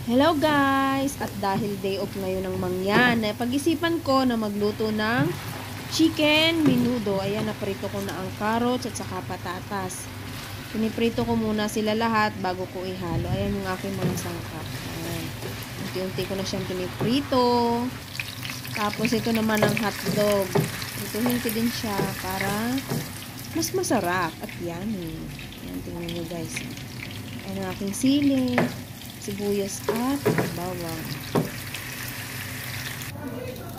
Hello guys! At dahil day off ngayon ng mangyan, pag-isipan ko na magluto ng chicken menudo. Ayan, naprito ko na ang carrots at saka patatas. Piniprito ko muna sila lahat bago ko ihalo. Ayan yung aking mga sangkap. Ayan. Unti-unti ko na siyang piniprito. Tapos ito naman ang hotdog. Prituhin ko din siya para mas masarap at yummy. Ayan, tingnan nyo guys. Ayan ang aking sili, sibuyas at bawang.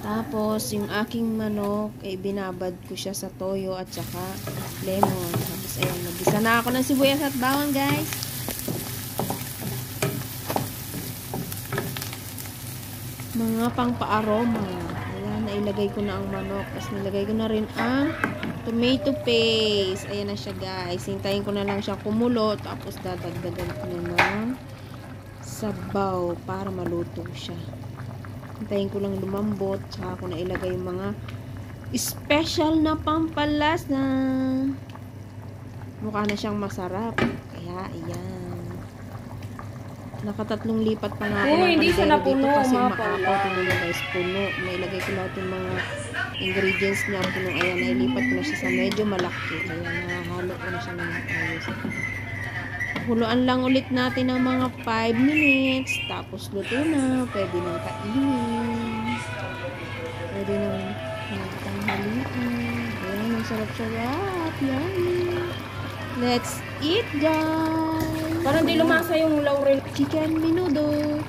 Tapos, yung aking manok, binabad ko siya sa toyo at saka lemon. Tapos, ayan, nagisa na ako ng sibuyas at bawang, guys. Mga pang-paaroma. Ayan, nailagay ko na ang manok. Tapos, nilagay ko na rin ang tomato paste. Ayan na siya, guys. Hintayin ko na lang siya kumulo. Tapos, dadagdagan ko na ng sabaw para maluto siya. Hintayin ko lang lumambot. Tsaka ko na ilagay yung mga special na pampalasa. Mukha na siyang masarap. Kaya, ayan. Nakatatlong lipat pa nga ako ng hindi siya kaldero napuno, dito kasi mga makapaw. Tingnan nyo guys, puno. Nailagay ko lahat yung mga ingredients niya. Puno. Ayan, nailipat ko na siya sa medyo malaki. Ayan, nahalo ko na siya ng ayos. Huluan lang ulit natin ng mga 5 minutes. Tapos luto na. Pwede nang kainin. Pwede nang tanghalian. Ayan, ang sarap-sarap. Yummy. Let's eat, guys! Parang di lumasa yung laurel. Chicken menudo.